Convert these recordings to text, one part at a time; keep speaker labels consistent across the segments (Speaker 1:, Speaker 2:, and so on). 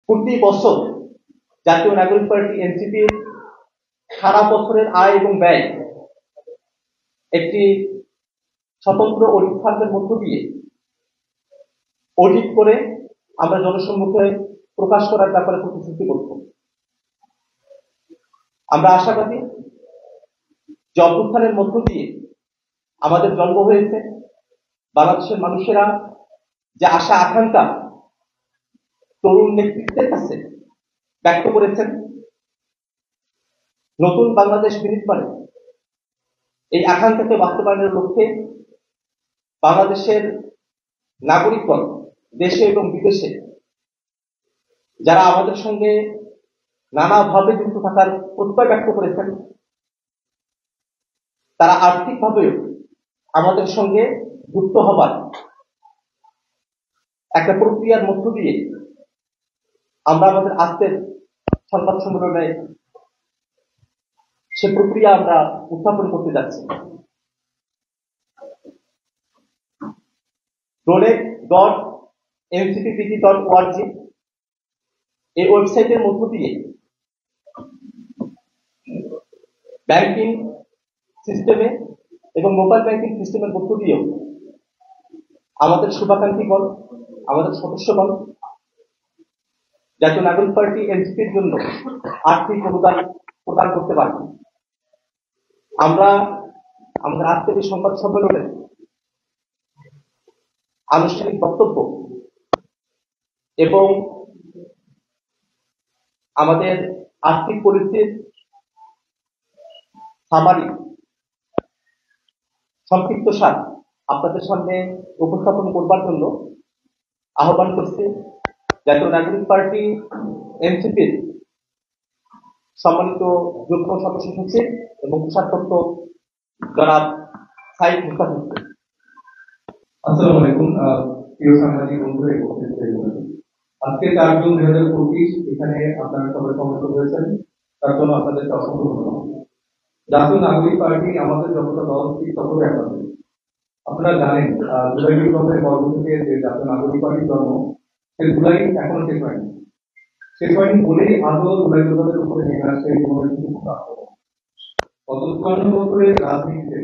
Speaker 1: প্রতি বছর জাতীয় নাগরিক পার্টি এনসিপির সারা বছরের আয় এবং ব্যয় একটি স্বতন্ত্র অডিট ফান্ডের মধ্য দিয়ে অডিট করে আমরা জনসম্মুখে প্রকাশ করার ব্যাপারে প্রতিশ্রুতি করব। আমরা আশাবাদী যে অভ্যুত্থানের মধ্য দিয়ে আমাদের জন্ম হয়েছে, বাংলাদেশের মানুষেরা যে আশা আকাঙ্ক্ষা তরুণ নেতৃত্বের কাছে ব্যক্ত করেছেন, নতুন বাংলাদেশ বিনির্মাণে এই আকাঙ্ক্ষাকে বাস্তবায়নের লক্ষ্যে বাংলাদেশের নাগরিকগণ দেশে এবং বিদেশে যারা আমাদের সঙ্গে নানাভাবে যুক্ত থাকার প্রত্যয় ব্যক্ত করেছেন, তারা আর্থিকভাবেও আমাদের সঙ্গে যুক্ত হবার একটা প্রক্রিয়ার মধ্য দিয়ে আমরা আমাদের আজকের সংবাদ সম্মেলনে সে প্রক্রিয়া আমরা উত্থাপন করতে যাচ্ছি। donate.ncppd.org এই ওয়েবসাইটের মধ্য দিয়ে ব্যাংকিং সিস্টেমে এবং মোবাইল ব্যাংকিং সিস্টেমের মধ্য দিয়েও আমাদের শুভাকাঙ্ক্ষীগণ, আমাদের সদস্যগণ জাতীয় নাগরিক পার্টি এনসিপির জন্য আর্থিক অনুদান প্রদান করতে পারবেন। আমরা আমাদের আজকের এই সংবাদ সম্মেলনে আনুষ্ঠানিক বক্তব্য এবং আমাদের আর্থিক পরিস্থিতির সামারি সংক্ষিপ্ত সার আপনাদের সামনে উপস্থাপন করবার জন্য আহ্বান করছি জাতীয় নাগরিক পার্টি এনসিপির সম্মানিত যুগ্ম সদস্য সচিব এবং কোষাধ্যক্ষ জনাব সাইদ মুস্তাফিজ।
Speaker 2: আসসালামু আলাইকুম প্রিয় সাংবাদিক বন্ধুরা, আজকে 4 জুন 2025 এখানে আপনারা সবাই সমবেত হয়েছেন, তার জন্য আপনাদেরকে অসংখ্য ধন্যবাদ। জাতীয় নাগরিক পার্টি আমাদের যতটা দল ঠিক ততটাই আপনাদের। আপনারা জানেন জুলাই বিপ্লবের পর্ব থেকে যে জাতীয় নাগরিক পার্টির জন্ম, সে জুলাই এখনো শেষ হয়নি। শেষ হয়নি বলেই আজও জুলাই বিপ্লবের উপরে নেমে আসছে গত 54 বছরের রাজনীতিতে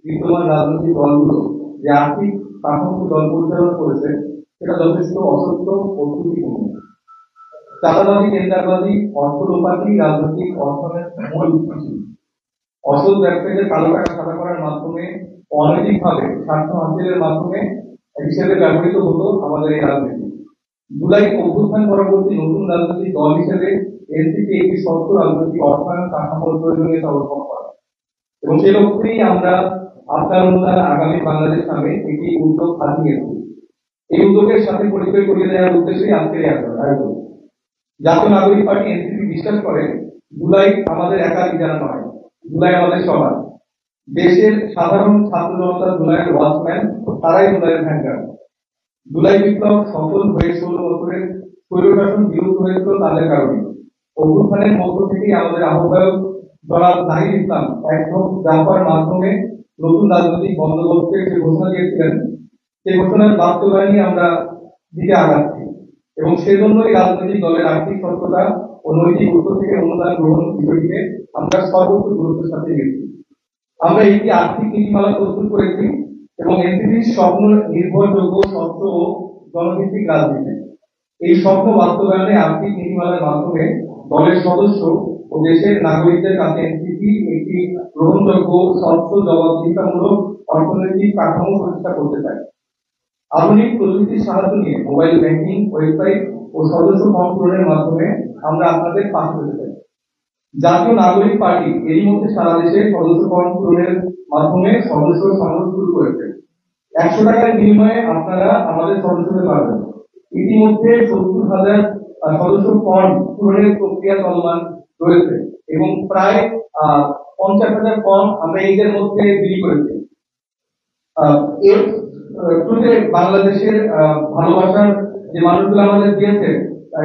Speaker 2: বিদ্যমান রাজনৈতিক দলগুলো যে আর্থিক কাঠামো দল পরিচালনা করেছে সেটা যথেষ্ট অসত্য ও ত্রুটিপূর্ণ। চাঁদাবাজি, টেন্ডারবাজি, অর্থ লোপাটি রাজনৈতিক অর্থনের মূল উৎস ছিল। অসৎ ব্যবসায়ীদের কালো টাকা সাদা করার মাধ্যমে অনৈতিকভাবে স্বার্থ হাসিলের মাধ্যমে হিসেবে ব্যবহৃত হতো আমাদের এই রাজনীতি। জুলাই অভ্যুত্থান পরবর্তী নতুন রাজনৈতিক দল হিসেবে এনসিপি একটি শক্ত রাজনৈতিক অর্থায়ন কাঠামোর প্রয়োজনীয়তা অনুভব করে এবং সে লক্ষ্যেই আমরা আপনার অনুদান আগামী বাংলাদেশ নামে একটি উদ্যোগ হাতে নিয়েছি। এই উদ্যোগের সাথে পরিচয় করিয়ে দেওয়ার উদ্দেশ্যে আজকের এই আয়োজন। জাতীয় নাগরিক পার্টি এনসিপি বিশ্বাস করে জুলাই আমাদের একা ঠিকানা নয়, জুলাই আমাদের সবার। দেশের সাধারণ ছাত্র জনতা জুলাইয়ের ওয়াচম্যান, তারাই জুলাইয়ের ভ্যানগার্ড। জুলাই বিপ্লব সফল হয়ে 16 বছরের স্বৈরশাসন বিলুপ্ত হয়েছিল তাদের কারণে। অভ্যুত্থানের মধ্য থেকেই আমাদের আহ্বায়ক জনাব নাহিদ ইসলাম একদম যাওয়ার মাধ্যমে নতুন রাজনৈতিক বন্দোবস্তের যে ঘোষণা দিয়েছিলেন, সেই ঘোষণার বাস্তবায়নে আমরা দিকে আগাচ্ছি এবং সেজন্যই রাজনৈতিক দলের আর্থিক সক্ষমতা ও নৈতিক উৎস থেকে অনুদান গ্রহণ বিষয়টিকে আমরা সর্বোচ্চ গুরুত্বের সাথে নিয়েছি। আমরা একটি আর্থিক নীতিমালা প্রস্তুত করেছি এবং এনসিপির স্বপ্ন নির্ভরযোগ্য, স্বচ্ছ ও জনভিত্তিক রাজনীতি। এই স্বপ্ন বাস্তবায়নে আর্থিক নীতিমালার মাধ্যমে দলের সদস্য ও দেশের নাগরিকদের কাছে এনসিপি একটি গ্রহণযোগ্য, স্বচ্ছ, জবাবদিহিতামূলক অর্থনৈতিক কাঠামো প্রতিষ্ঠা করতে চায়। আধুনিক প্রযুক্তির সাহায্য নিয়ে মোবাইল ব্যাংকিং, ওয়েবসাইট ও সদস্য ফর্ম পূরণের মাধ্যমে আমরা আপনাদের পাশে পেতে চাই। জাতীয় নাগরিক পার্টি এরই মধ্যে সারা দেশে সদস্য ফর্ম পূরণের মাধ্যমে সদস্য সংগ্রহ শুরু করেছে। 100 টাকার বিনিময়ে আপনারা আমাদের সদস্য হতে পারবেন। ইতিমধ্যে 70,000 সদস্য ফর্ম পূরণের প্রক্রিয়া চলমান রয়েছে এবং প্রায় 50,000 ফর্ম আমরা এদের মধ্যে বিলি করেছি। এর বাংলাদেশের ভালোবাসার যে মানুষগুলো আমাদের দিয়েছে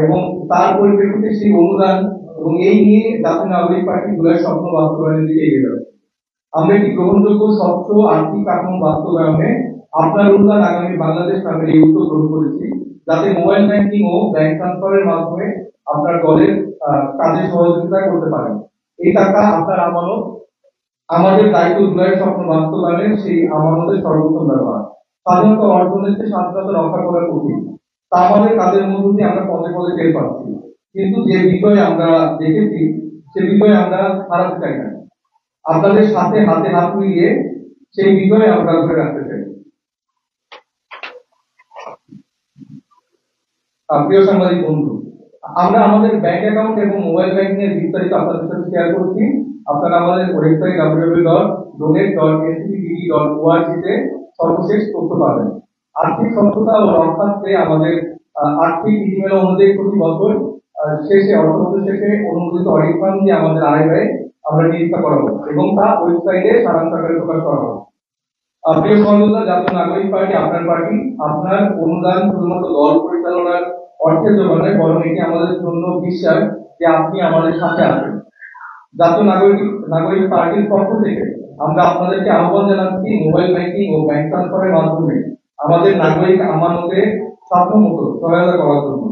Speaker 2: এবং তার পরিপ্রেক্ষিতে সেই অনুদান এবং এই নিয়ে জাতীয় নাগরিক পার্টি জুলাই স্বপ্ন বাস্তবায়নের দিকে এগিয়ে যাবে। আমরা একটি গ্রহণযোগ্য, স্বচ্ছ আর্থিক কাঠামো বাস্তবায়নে আপনার অনুদান আগামী বাংলাদেশ নামের এই উদ্যোগ গ্রহণ করেছি যাতে মোবাইল ব্যাংকিং ও ব্যাংক ট্রান্সফারের মাধ্যমে আপনার দলের কাজে সহযোগিতা করতে পারেন। এই টাকা আপনার আমানত, আমাদের দায়িত্ব জুলাইয়ের স্বপ্ন বাস্তবায়নের সেই আমানতের সর্বোত্তম ব্যবহার। স্বাধীনতা অর্জনের চেয়ে স্বাধীনতা রক্ষা করা কঠিন, তা আমাদের কাজের মধ্য দিয়ে আমরা পদে পদে টের পাচ্ছি। কিন্তু যে বিষয়ে আমরা দেখেছি সে বিষয়ে আমরা হারাতে চাই না। আপনাদের সাথে হাতে হাত মিলিয়ে সেই বিষয়ে আমরা ধরে রাখতে চাই। প্রিয় সাংবাদিক বন্ধু, আমরা আমাদের ব্যাংক অ্যাকাউন্ট এবং মোবাইল ব্যাংকিং এর বিস্তারিত আপনাদের সাথে শেয়ার করছি। আপনারা আমাদের ওয়েবসাইট www.donate.ncpd.org তে সর্বশেষ তথ্য পাবেন। আর্থিক সক্ষমতা ও রক্ষার্থে আমাদের আর্থিক নীতিমালা অনুযায়ী প্রতি বছর শেষে অর্থবছর শেষে অনুমোদিত অডিট ফান্ড দিয়ে আমাদের আয় ব্যয় আমরা নিরীক্ষা করাবো এবং তা ওয়েবসাইটে সারাংশ আকারে প্রকাশ করা হবে। প্রিয় সহযোদ্ধা, জাতীয় নাগরিক পার্টি আপনার পার্টি। আপনার অনুদান শুধুমাত্র দল পরিচালনার অর্থের জন্য নয়, বরং এটি আমাদের জন্য বিশ্বাস যে আপনি আমাদের সাথে আছেন। জাতীয় নাগরিক পার্টির পক্ষ থেকে আমরা আপনাদেরকে আহ্বান জানাচ্ছি মোবাইল ব্যাংকিং ও ব্যাংক ট্রান্সফারের মাধ্যমে আমাদের নাগরিক আমানতে সাধ্যমতো সহায়তা করার জন্য।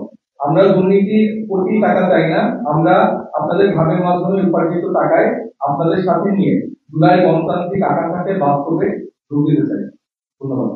Speaker 2: আমরা দুর্নীতির কোটি টাকা চাই না, আমরা আপনাদের ঘামের মাধ্যমে উপার্জিত টাকায় আপনাদের সাথে নিয়ে জুলাই গণতান্ত্রিক আকাঙ্ক্ষাকে বাস্তবে রূপ দিতে চাই। ধন্যবাদ।